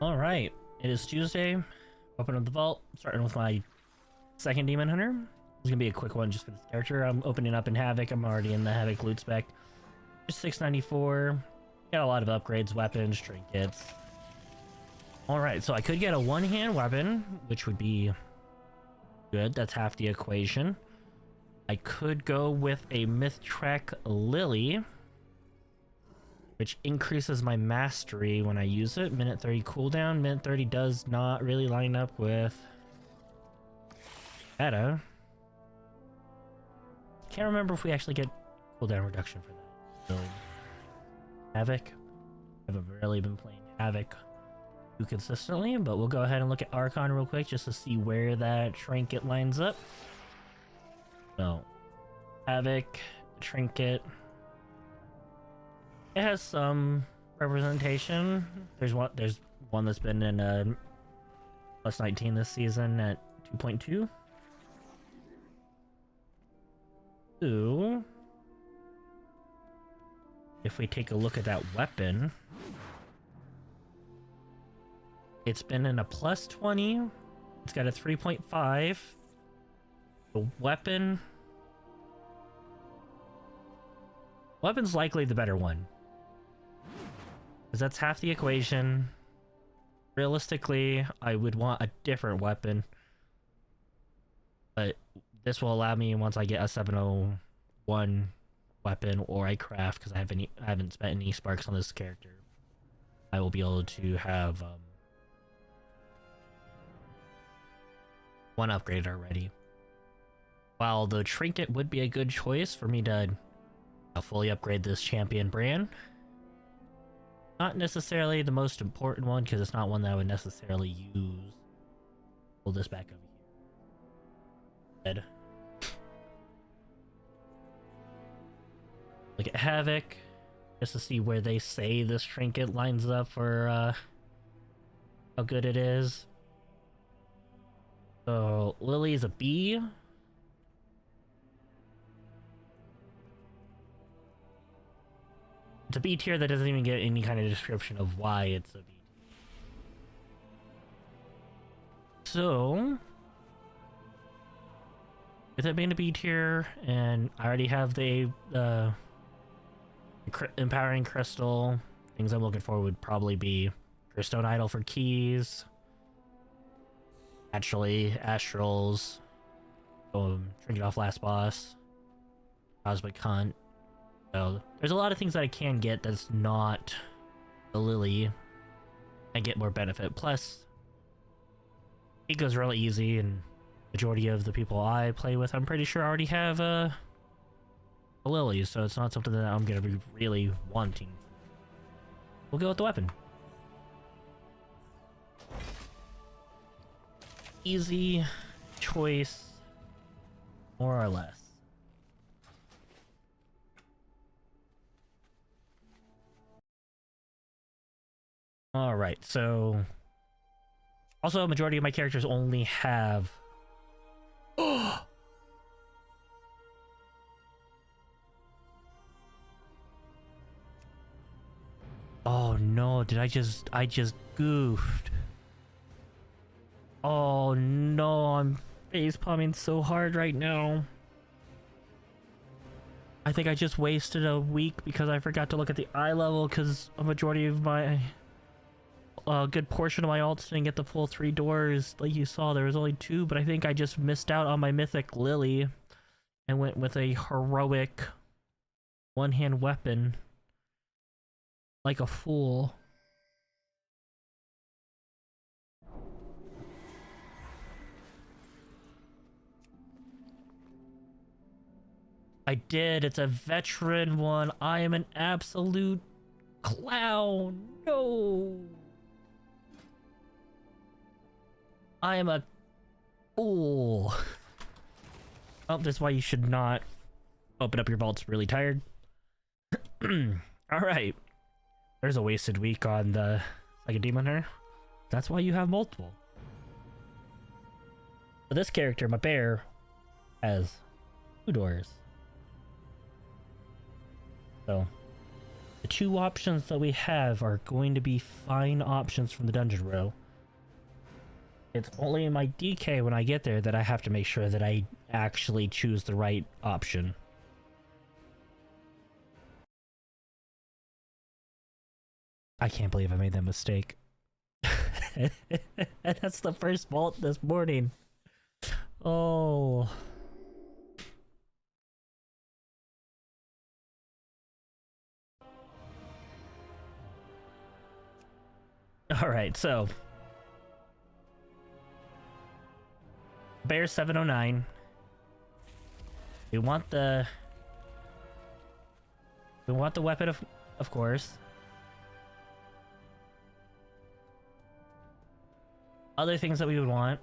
Alright, it is Tuesday. Open up the vault, starting with my second Demon Hunter. It's gonna be a quick one just for this character. I'm opening up in Havoc. I'm already in the Havoc loot spec. Just 694. Got a lot of upgrades, weapons, trinkets. Alright, so I could get a one-hand weapon, which would be good. That's half the equation. I could go with a Myth Trek Lily, which increases my mastery when I use it. Minute 30 cooldown. Minute 30 does not really line up with meta. Can't remember if we actually get cooldown reduction for that. So, Havoc. I haven't really been playing Havoc too consistently, but we'll go ahead and look at Archon real quick just to see where that trinket lines up. So, Havoc, trinket. It has some representation. There's one that's been in plus 19 this season at 2.2. Ooh. If we take a look at that weapon, it's been in a plus 20. It's got a 3.5. The weapon's likely the better one, because that's half the equation. Realistically, I would want a different weapon, but this will allow me, once I get a 701 weapon, or I craft, because I haven't spent any sparks on this character, I will be able to have one upgrade already. While the trinket would be a good choice for me to fully upgrade this champion brand, not necessarily the most important one, because it's not one that I would necessarily use. Pull this back over here. Dead. Look at Havoc, just to see where they say this trinket lines up for how good it is. So Lily is a B. It's a B tier that doesn't even get any kind of description of why it's a B tier. So, with it being a B tier, and I already have the empowering crystal, things I'm looking for would probably be Crystone Idol for keys, naturally Astrals, Trinket off last boss, Cosmic Hunt. So there's a lot of things that I can get that's not the Lily and get more benefit. Plus, it goes really easy, and majority of the people I play with, I'm pretty sure already have a Lily, so it's not something that I'm gonna be really wanting. We'll go with the weapon. Easy choice, more or less. Alright, so also a majority of my characters only have oh no, I just goofed. Oh no, I'm face palming so hard right now. I think I just wasted a week because I forgot to look at the eye level, because a majority of my a good portion of my ults didn't get the full 3 doors. Like you saw, there was only 2, but I think I just missed out on my mythic Lily and went with a heroic one-hand weapon like a fool. I did. It's a veteran one. I am an absolute clown. No. I am a fool. Oh, that's why you should not open up your vaults really tired. Alright. There's a wasted week on the like a Demon Hunter. That's why you have multiple. So this character, my bear, has 2 doors. So The two options that we have are going to be fine options from the dungeon row. It's only in my DK when I get there that I have to make sure that I actually choose the right option. I can't believe I made that mistake. That's the first vault this morning. Oh. Alright, so. Bear 709. We want the weapon of course. Other things that we would want.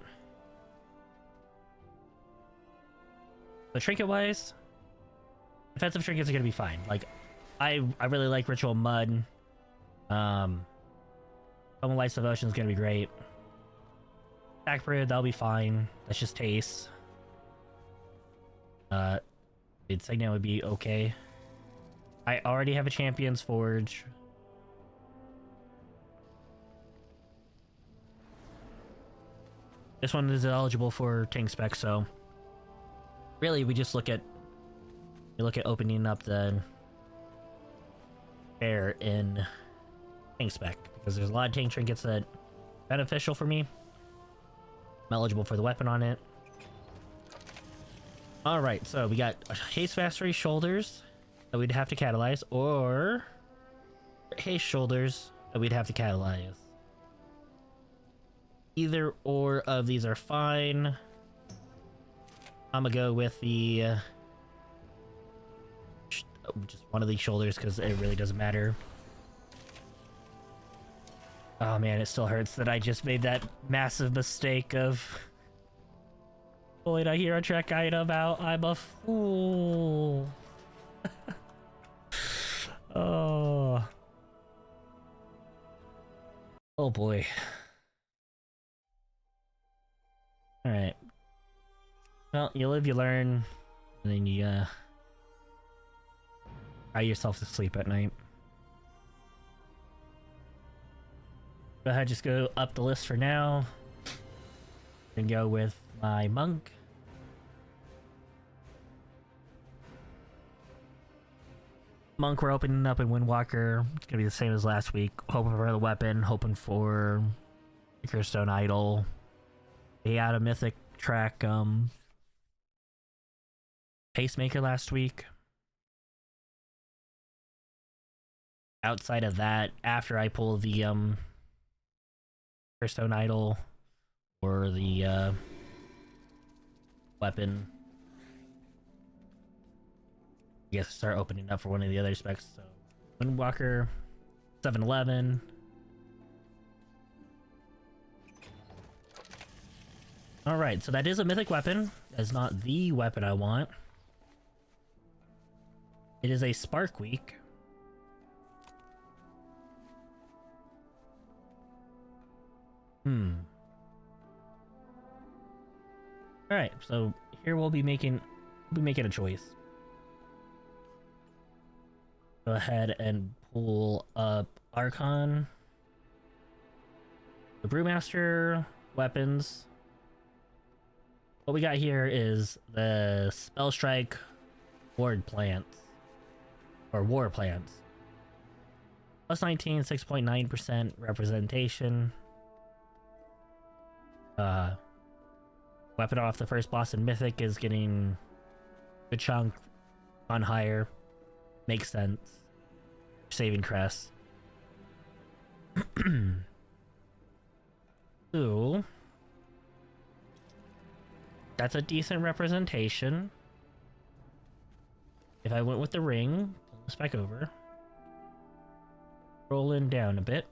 But trinket wise, defensive trinkets are gonna be fine. Like I really like Ritual Mud. Someone Lights Devotion is gonna be great. Attack Period, that'll be fine. That's just taste. Insignia would be okay. I already have a Champion's Forge. This one is eligible for tank spec, so really we just look at opening up the bear in tank spec because there's a lot of tank trinkets that are beneficial for me. I'm eligible for the weapon on it. Alright, so we got Haste Mastery Shoulders that we'd have to catalyze, or Haste Shoulders that we'd have to catalyze. Either or of these are fine. I'm gonna go with the just one of these shoulders because it really doesn't matter. Oh man, it still hurts that I just made that massive mistake of pulling a hero track item out. I'm a fool. Oh. Oh boy. Alright. Well, you live, you learn, and then you cry yourself to sleep at night. Go ahead, just go up the list for now. And go with my monk. Monk, we're opening up in Windwalker. It's gonna be the same as last week. Hoping for the weapon, hoping for Stone Idol. He had a mythic track Pacemaker last week. Outside of that, after I pull the Stone Idol or the weapon, I guess start opening up for one of the other specs. So Windwalker, 7-Eleven. Alright, so that is a mythic weapon. That's not the weapon I want. It is a Spark Week. Alright, so here we'll be making a choice. Go ahead and pull up Archon. The Brewmaster weapons. What we got here is the Spell Strike Ward Plants. Or War Plants. Plus 19, 6.9% representation. Weapon off the first boss in Mythic is getting a good chunk on higher. Makes sense. Saving Crest. Ooh. That's a decent representation. If I went with the ring, pull this back over. Rolling down a bit.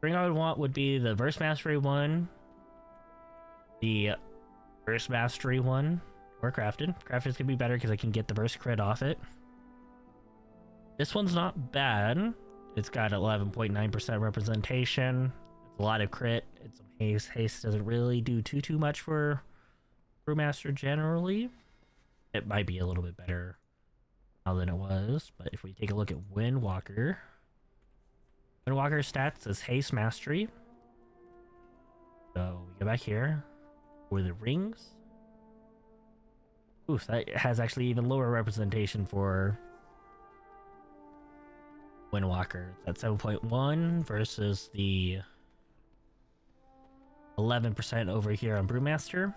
The ring I would want would be the Verse Mastery one. The Verse Mastery one. Or Crafted. Crafted's gonna be better because I can get the Verse crit off it. This one's not bad. It's got 11.9% representation. It's a lot of crit. It's some haste. Haste doesn't really do too much for Brewmaster generally. It might be a little bit better now than it was. But if we take a look at Windwalker, Windwalker's stats is Haste Mastery. So we go back here for the rings. Oof, that has actually even lower representation for Windwalker. It's at 7.1 versus the 11% over here on Brewmaster.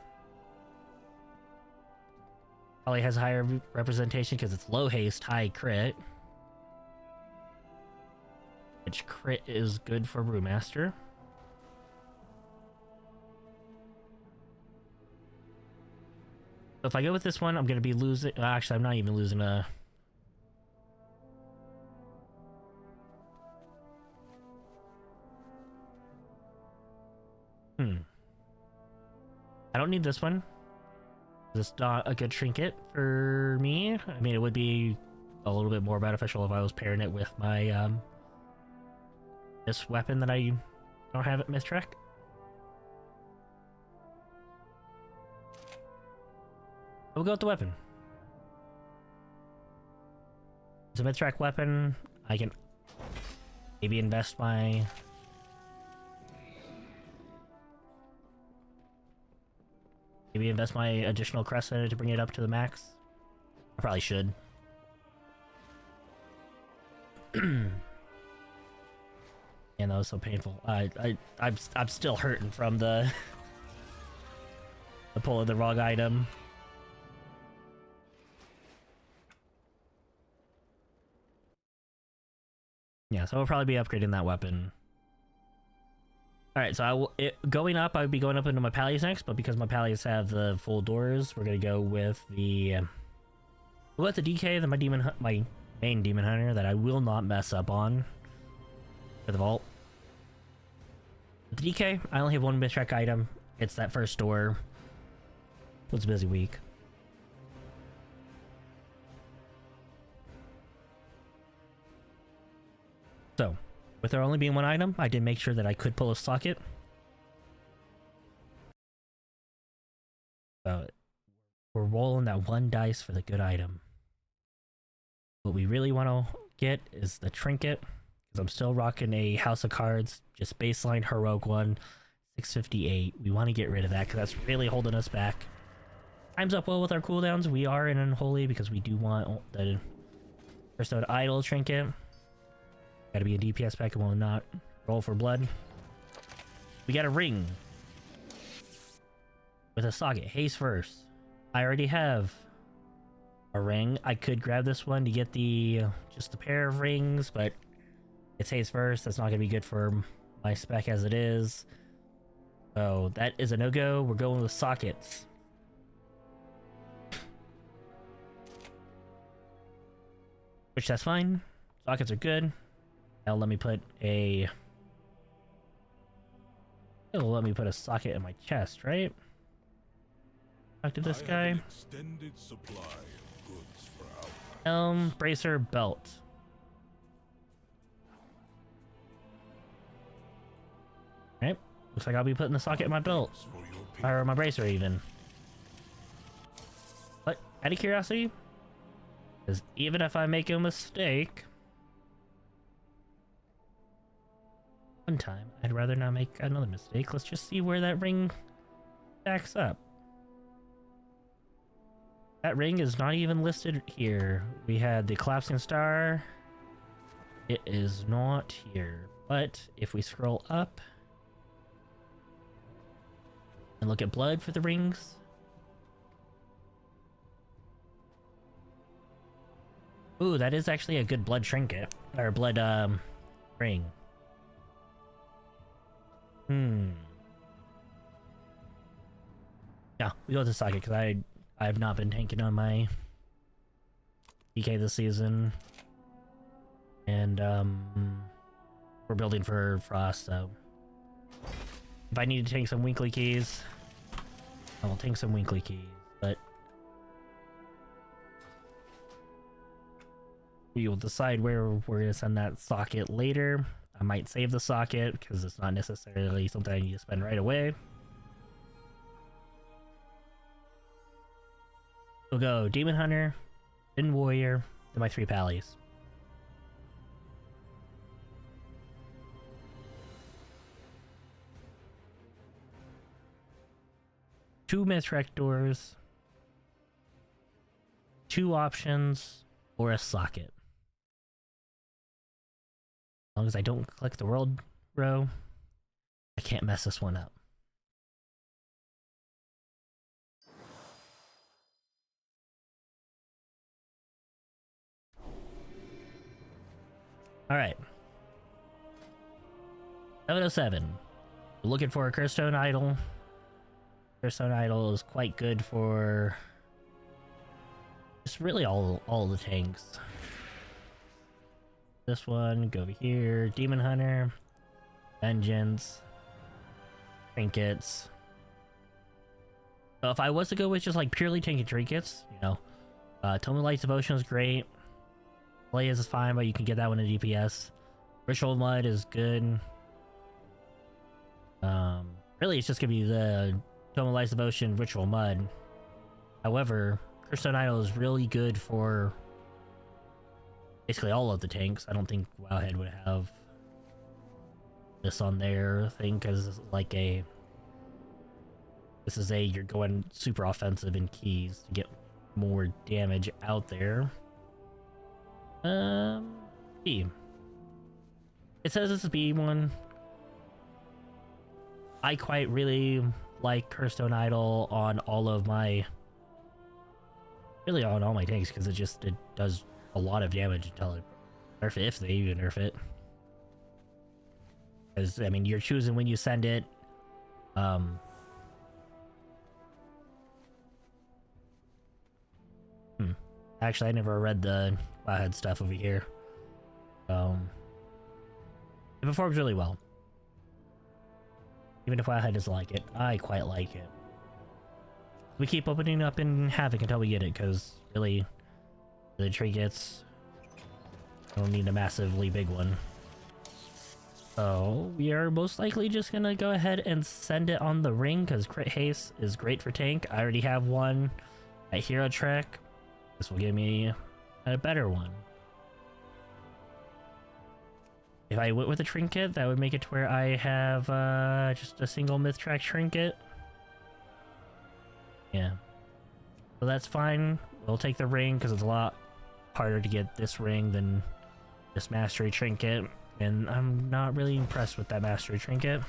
Probably has higher representation because it's low haste, high crit. Which crit is good for Brewmaster. So if I go with this one, I'm going to be losing... Actually, I'm not even losing a... I don't need this one. It's not a good trinket for me. I mean, it would be a little bit more beneficial if I was pairing it with my, this weapon that I don't have at Mythtrek. We'll go with the weapon. It's a Mythtrek weapon. I can maybe invest my... Maybe invest my additional crest in it to bring it up to the max. I probably should. Man, that was so painful. I'm still hurting from the pull of the wrong item. Yeah, so I'll probably be upgrading that weapon. Alright, so going up, I would be going up into my Pallias next, but because my Pallias have the full doors, we're gonna go with the... we'll let the DK, my main Demon Hunter, that I will not mess up on for the vault. With the DK, I only have one Mythtrek item. It's that first door. It was a busy week. So, with there only being one item, I did make sure that I could pull a socket. So, we're rolling that one dice for the good item. What we really want to get is the trinket, because I'm still rocking a House of Cards, just baseline heroic one, 658. We want to get rid of that, because that's really holding us back. Times up well with our cooldowns. We are in Unholy, because we do want the First Out Idol trinket. Gotta be a DPS pack and will not roll for blood. We got a ring with a socket. Haste first. I already have a ring. I could grab this one to get the just a pair of rings, but it's haste first. That's not gonna be good for my spec as it is. So that is a no-go. We're going with sockets. Which that's fine. Sockets are good. Now let me put a... It'll let me put a socket in my chest, right? Talk to this guy. Bracer, belt. Right. Looks like I'll be putting the socket in my belt. Or my bracer even. But, out of curiosity, because even if I make a mistake... One time, I'd rather not make another mistake. Let's just see where that ring stacks up. That ring is not even listed here. We had the collapsing star. It is not here. But if we scroll up and look at blood for the rings. Ooh, that is actually a good blood trinket. Or blood ring. Yeah, we go with the socket because I have not been tanking on my DK this season. And we're building for Frost, so if I need to tank some Winkley keys, I will tank some Winkley keys, but we will decide where we're gonna send that socket later. I might save the socket because it's not necessarily something I need to spend right away. We'll go Demon Hunter, then Warrior, than my 3 pallies. Two Mithrek doors, 2 options, or a socket. As long as I don't click the world row, I can't mess this one up. Alright. 707. We're looking for a Curstone Idol. Curstone Idol is quite good for just really all the tanks. This one, go over here, Demon Hunter, Vengeance, Trinkets. So if I was to go with just like purely tanky trinkets, you know, Tome of Light's Devotion is great. Blaze is fine, but you can get that one in DPS. Ritual Mud is good. Really it's just gonna be the Tome of Light's Devotion, Ritual Mud. However, Curstone Idol is really good for basically all of the tanks. I don't think Wowhead would have this on their thing, because it's like a... This is a, you're going super offensive in keys to get more damage out there. B. It says it's a B one. I quite really like Curstone Idol on all of my... Really on all my tanks, because it does a lot of damage until it nerf it, if they even nerf it. Because, I mean, you're choosing when you send it. Actually, I never read the Wowhead stuff over here. It performs really well. Even if Wowhead doesn't like it, I quite like it. We keep opening up in Havoc until we get it, because really, the trinkets don't need a massively big one. So we are most likely just gonna go ahead and send it on the ring, because Crit Haste is great for tank. I already have one at Hero Trek. This will give me a better one. If I went with a trinket, that would make it to where I have just a single Mithrek trinket. Yeah. So that's fine. We'll take the ring, because it's a lot harder to get this ring than this Mastery Trinket. And I'm not really impressed with that Mastery Trinket.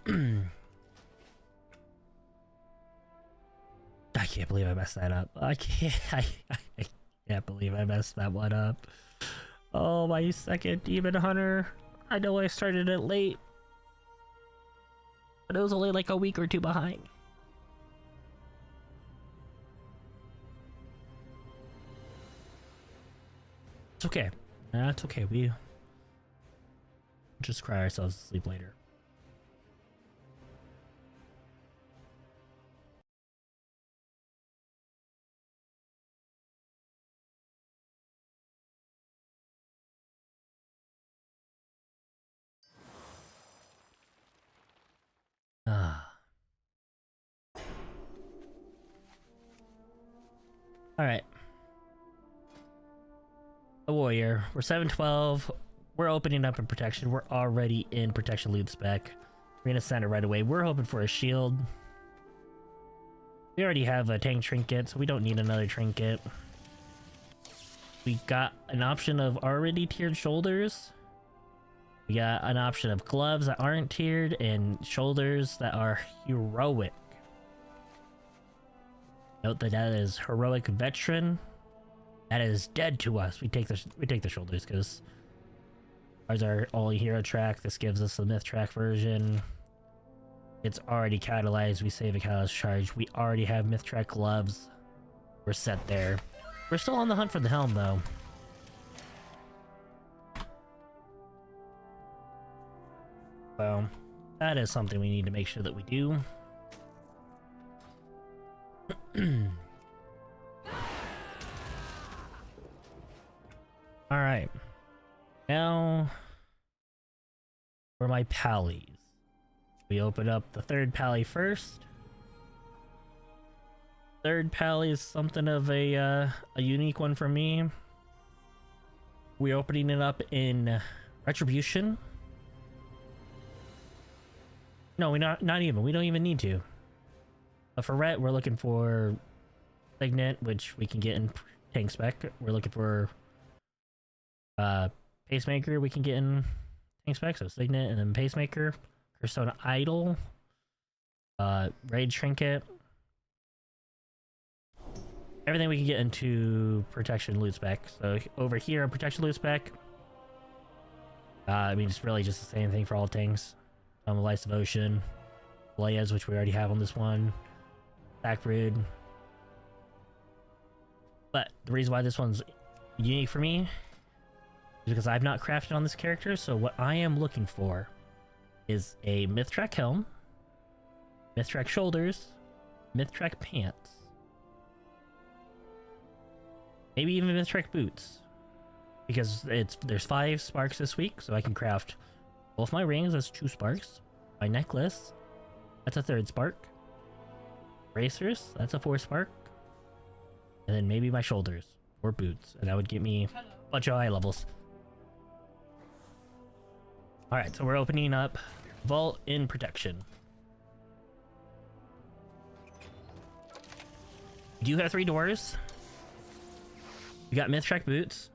I can't believe I messed that up. I can't believe I messed that one up. Oh, my second Demon Hunter. I know I started it late, but it was only like a week or 2 behind. It's okay. That's okay. We just cry ourselves to sleep later. Alright. A warrior. We're 712. We're opening up in protection. We're already in protection loot spec. We're gonna send it right away. We're hoping for a shield. We already have a tank trinket, so we don't need another trinket. We got an option of already tiered shoulders. We got an option of gloves that aren't tiered and shoulders that are heroic. Note that that is heroic veteran. That is dead to us. We take the shoulders because ours are all hero track. This gives us the myth track version. It's already catalyzed. We save a catalyst charge. We already have myth track gloves. We're set there. We're still on the hunt for the helm though. So that is something we need to make sure that we do. Alright. Now for my pallies. We open up the third pally first. Third pally is something of a unique one for me. We're opening it up in Retribution. No, we not even. We don't even need to. But for Ret, we're looking for Signet, which we can get in tank spec. We're looking for Pacemaker, we can get in tank spec. So Signet and then Pacemaker. Persona Idol. Raid Trinket. Everything we can get into protection loot spec. So over here on protection loot spec, I mean, it's really just the same thing for all things. Lights of Ocean, Leia's, which we already have on this one, Backbrood. But the reason why this one's unique for me is because I've not crafted on this character. So what I am looking for is a Mythtrack helm, Mythtrack shoulders, Mythtrack pants. Maybe even Mythtrack boots, because there's 5 sparks this week, so I can craft both my rings, that's 2 sparks, my necklace, that's a 3rd spark, bracers, that's a 4 spark, and then maybe my shoulders or boots, and that would get me a bunch of eye levels. Alright, so we're opening up Vault in Protection. We do have 3 doors. We got Mythtrack boots,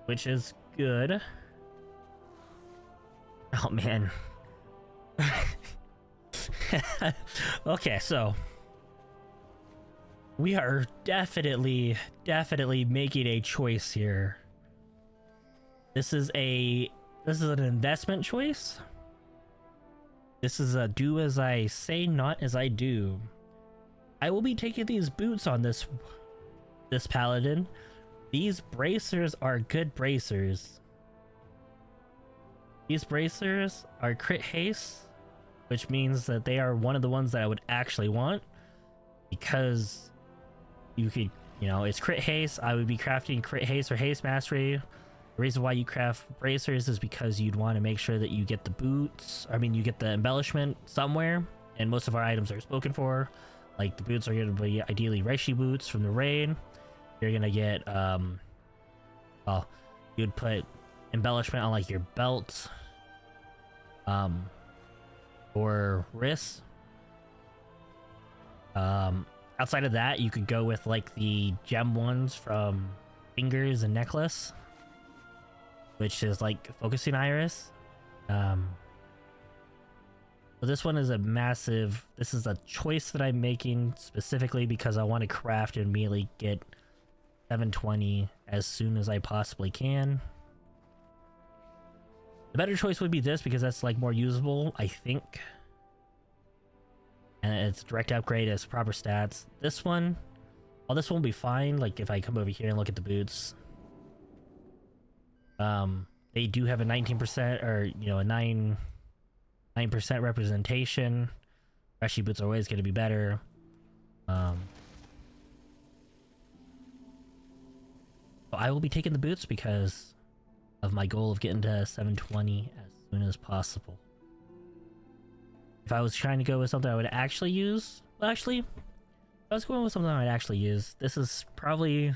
which is good. Oh man. Okay, so we are definitely making a choice here. This is an investment choice. This is a do as I say, not as I do. I will be taking these boots on this paladin. These bracers are good bracers. These bracers are crit haste, which means that they are one of the ones that I would actually want, because you could, you know, it's crit haste. I would be crafting crit haste or haste mastery. The reason why you craft bracers is because you'd want to make sure that you get the boots. I mean, you get the embellishment somewhere, and most of our items are spoken for. Like the boots are going to be ideally Reishi boots from the raid. You're gonna get well, you'd put embellishment on like your belt, or wrists. Outside of that, you could go with like the gem ones from fingers and necklace, which is like focusing iris. So this one is this is a choice that I'm making specifically because I want to craft and immediately get 720 as soon as I possibly can. The better choice would be this because that's like more usable, I think. And it's a direct upgrade, as proper stats. This one, well, this one will be fine. Like if I come over here and look at the boots, they do have a 19% or, you know, a 9% representation. Reishi boots are always going to be better. I will be taking the boots because of my goal of getting to 720 as soon as possible. If I was trying to go with something I would actually use, well, actually, if I was going with something I would actually use, this is probably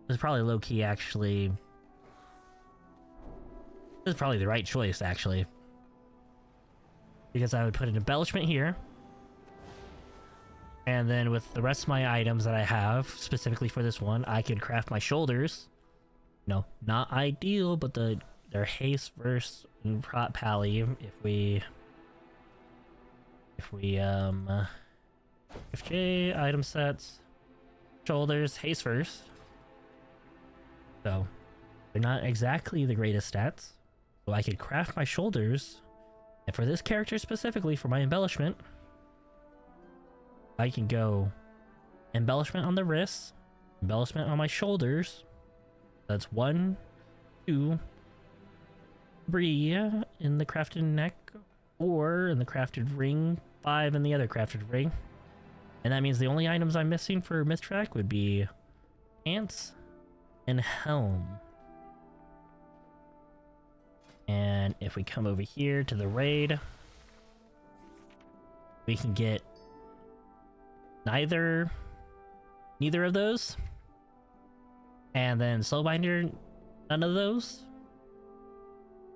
low key. Actually, this is probably the right choice actually, because I would put an embellishment here. And then with the rest of my items that I have, specifically for this one, I could craft my shoulders. No, not ideal, but they're haste versus prot pally. If J item sets, shoulders, haste first. So they're not exactly the greatest stats. So I could craft my shoulders, and for this character specifically, for my embellishment, I can go embellishment on the wrists, embellishment on my shoulders. That's 1, 2, 3 in the crafted neck, 4 in the crafted ring, 5 in the other crafted ring. And that means the only items I'm missing for Mythtrack would be pants and helm. And if we come over here to the raid, we can get neither of those. And then Soulbinder, none of those.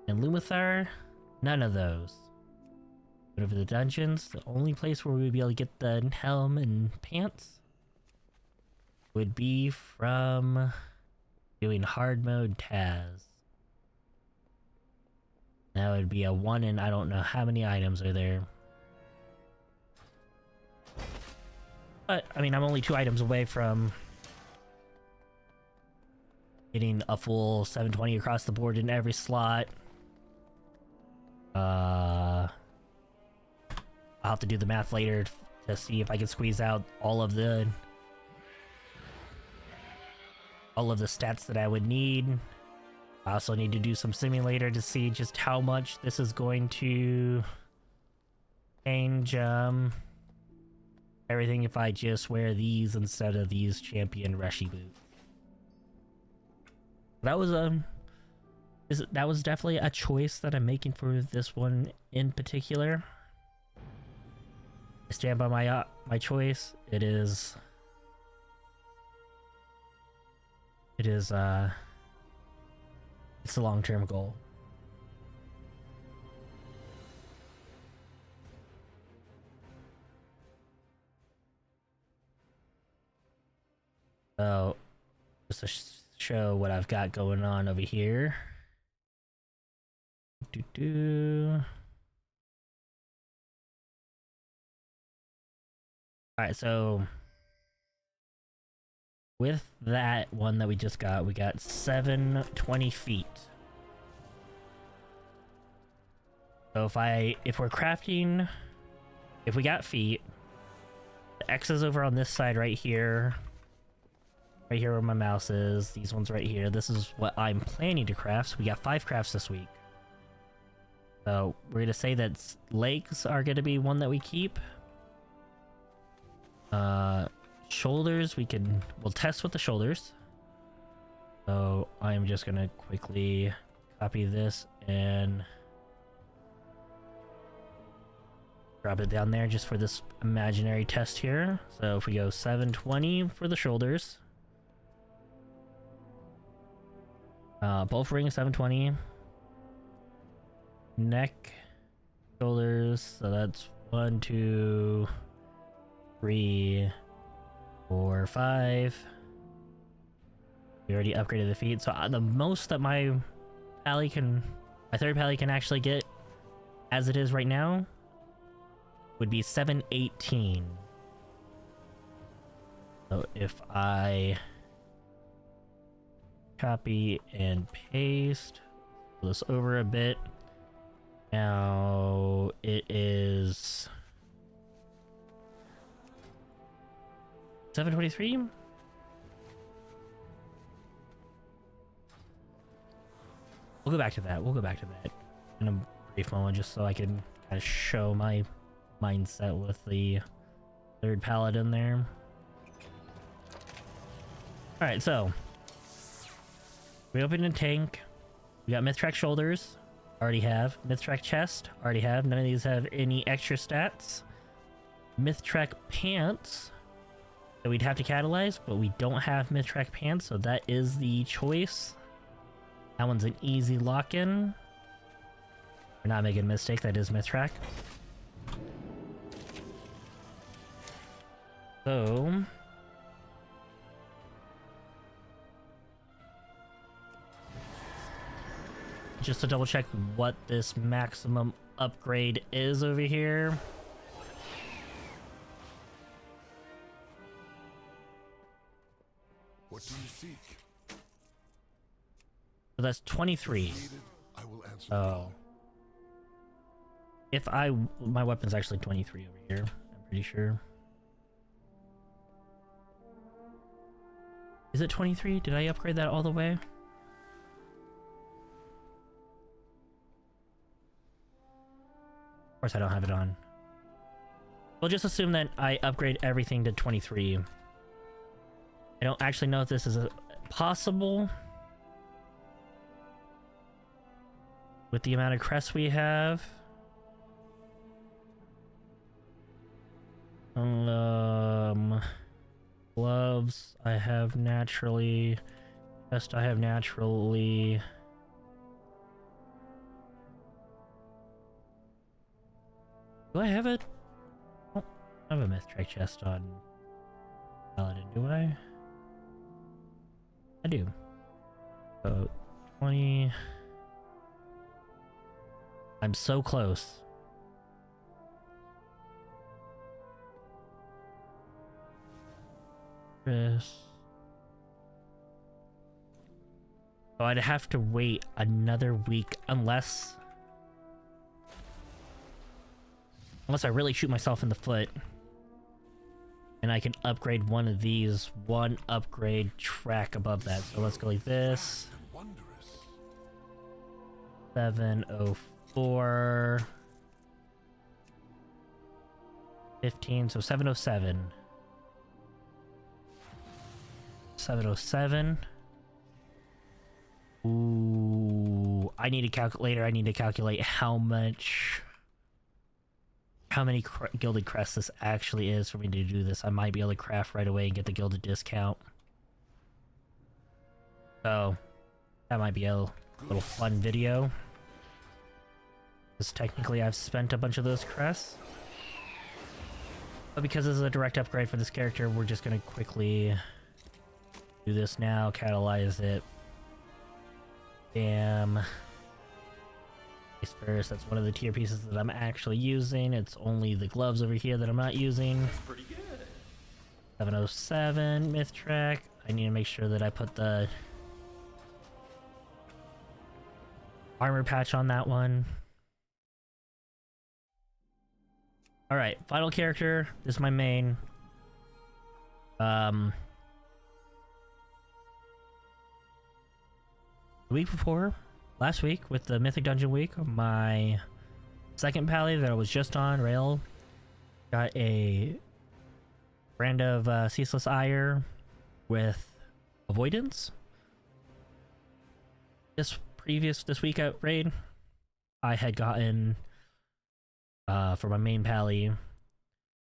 And Lumathar, none of those. But over the dungeons, the only place where we'd be able to get the helm and pants would be from doing hard mode Taz. That would be a 1 in I don't know how many items are there. But, I mean, I'm only 2 items away from getting a full 720 across the board in every slot. I'll have to do the math later to see if I can squeeze out all of the stats that I would need. I also need to do some simulator to see just how much this is going to change everything if I just wear these instead of these champion Reshi boots. That was definitely a choice that I'm making for this one in particular. I stand by my choice. It's a long-term goal. So, just to show what I've got going on over here. Alright, so with that one that we just got, we got 720 feet. So if we're crafting, if we got feet, the X is over on this side right here where my mouse is, these ones right here. This is what I'm planning to craft. So we got 5 crafts this week. So we're gonna say that legs are gonna be one that we keep. Shoulders, we'll test with the shoulders. So I'm just gonna quickly copy this and drop it down there just for this imaginary test here. So if we go 720 for the shoulders, both rings 720, neck, shoulders, so that's 1, 2, 3, 4, 5. We already upgraded the feet, so the most that my third pally can actually get as it is right now would be 718. So if I copy and paste this over a bit, now it is 723. We'll go back to that. In a brief moment, just so I can kind of show my mindset with the third pallet in there. Alright, so we opened a tank. We got Mythtrack shoulders. Already have. Mythtrack chest. Already have. None of these have any extra stats. Mythtrack pants that we'd have to catalyze, but we don't have Mythtrack pants, so that is the choice. That one's an easy lock-in. We're not making a mistake, that is Mythtrack. So just to double check what this maximum upgrade is over here. What do you seek? So that's 23. I will answer. Oh. My weapon's actually 23 over here, I'm pretty sure. Is it 23? Did I upgrade that all the way? Of course I don't have it on. We'll just assume that I upgrade everything to 23. I don't actually know if this is possible with the amount of crests we have. Gloves I have naturally. Vest I have naturally. Do I have it? Oh, I have a myth track chest on Paladin, do I? I do. So 20. I'm so close. Chris. So I'd have to wait another week unless I really shoot myself in the foot. And I can upgrade one of these, one upgrade track above that. So let's go like this. 704. 15, so 707. 707. Ooh, I need a calculator. I need to calculate how many gilded crests this actually is for me to do this. I might be able to craft right away and get the gilded discount. So that might be a little fun video. Because technically I've spent a bunch of those crests. But because this is a direct upgrade for this character, we're just gonna quickly do this now, catalyze it. Bam. First, that's one of the tier pieces that I'm actually using. It's only the gloves over here that I'm not using. That's pretty good. 707 myth track. I need to make sure that I put the armor patch on that one. Alright, final character. This is my main. The week before, last week, with the Mythic Dungeon week, my second pally that I was just on, Rail, got a brand of Ceaseless Ire with Avoidance. This week at Raid, I had gotten, for my main pally, a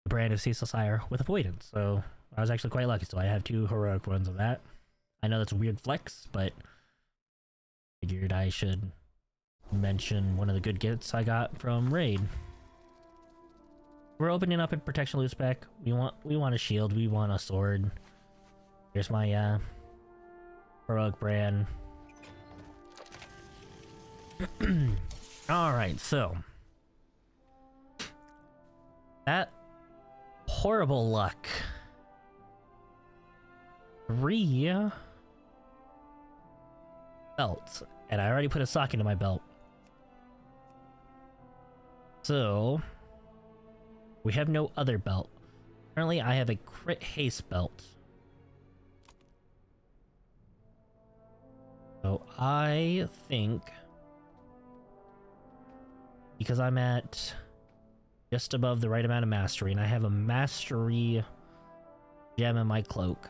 brand of Ceaseless Ire with Avoidance, so I was actually quite lucky, so I have 2 heroic ones of that. I know that's a weird flex, but figured I should mention one of the good gifts I got from Raid. We're opening up a protection loot spec. We want a shield, we want a sword. Here's my heroic brand. Alright, so that horrible luck. 3 belts, and I already put a sock into my belt. So we have no other belt. Currently, I have a crit haste belt. So I think, because I'm at just above the right amount of mastery, and I have a mastery gem in my cloak,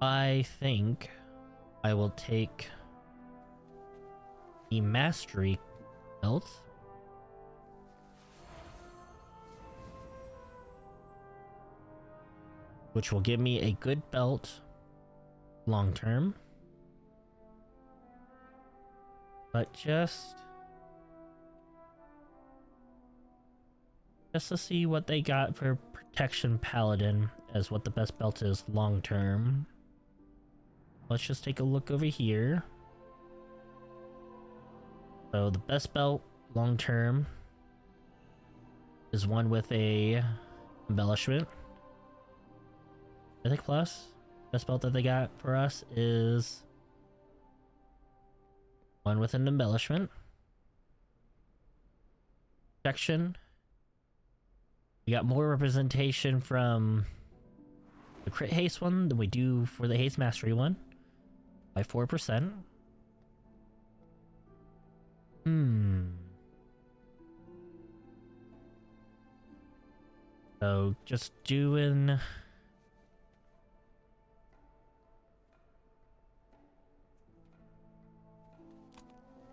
I think I will take the mastery belt, which will give me a good belt long term, but just to see what they got for Protection Paladin as what the best belt is long term. Let's just take a look over here. So the best belt long term is one with a embellishment. Mythic Plus. Best belt that they got for us is one with an embellishment. Protection. We got more representation from the crit haste one than we do for the haste mastery one. By 4%. So just doing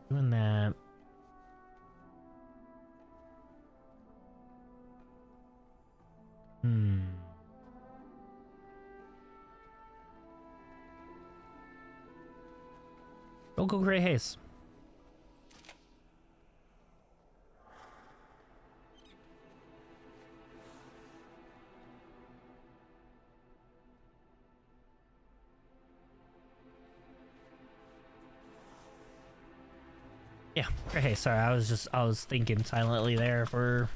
that. Go Gray Haze. Yeah, Gray Haze. Sorry, I was thinking silently there for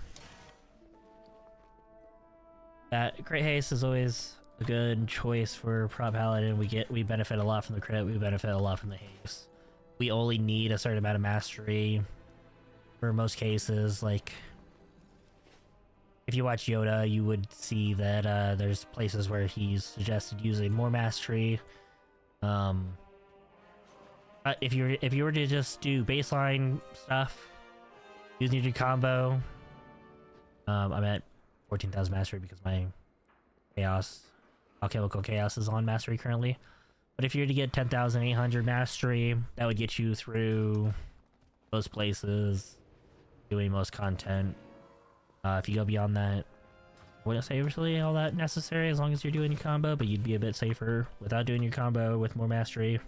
that. Gray Haze is always a good choice for Prop Paladin. We benefit a lot from the crit. We benefit a lot from the haze. We only need a certain amount of mastery for most cases. Like, if you watch Yoda, you would see that there's places where he's suggested using more mastery. But if you were to just do baseline stuff, using your combo, I'm at 14,000 mastery because my alchemical chaos is on mastery currently. But if you were to get 10,800 mastery, that would get you through most places, doing most content. If you go beyond that, I wouldn't say really all that necessary as long as you're doing your combo, but you'd be a bit safer without doing your combo with more mastery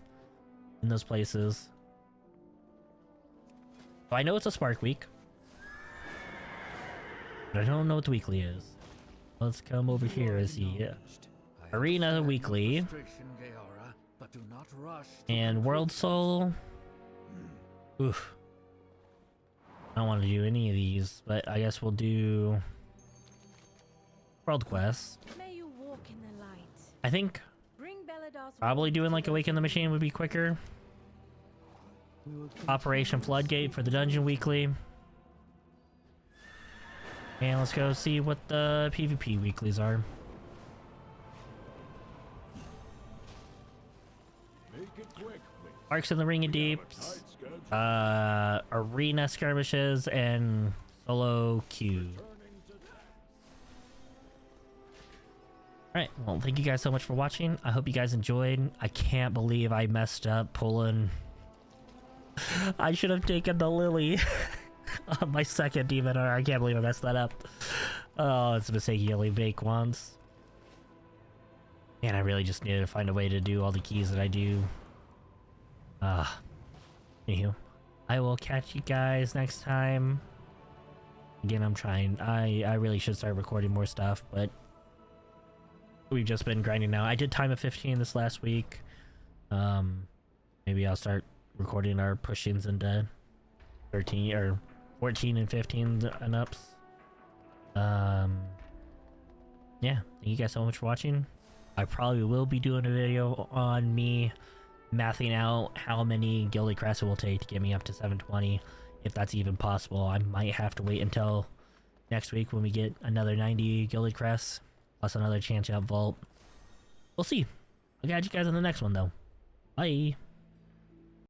in those places. So I know it's a Spark week, but I don't know what the weekly is. Let's come over here as the Arena Weekly and World Soul. Oof. I don't want to do any of these, but I guess we'll do World Quest. I think probably doing like Awaken the Machine would be quicker. Operation Floodgate for the Dungeon Weekly. And let's go see what the PvP weeklies are. Arcs in the Ring of Deeps, Arena Skirmishes, and Solo Queue. Alright, well, thank you guys so much for watching. I hope you guys enjoyed. I can't believe I messed up pulling. I should have taken the Lily on my second demon. I can't believe I messed that up. Oh, it's a mistake you only make once. Man, I really just needed to find a way to do all the keys that I do. Anywho, I will catch you guys next time. Again, I'm trying. I really should start recording more stuff, but we've just been grinding now. I did time of 15 this last week. Maybe I'll start recording our push-ins into 13 or 14 and 15 and ups. Yeah, thank you guys so much for watching. I probably will be doing a video on me mathing out how many Gilded Crests it will take to get me up to 720, if that's even possible. I might have to wait until next week when we get another 90 Gilded Crests, plus another chance out vault. We'll see. I'll catch you guys in the next one though. Bye.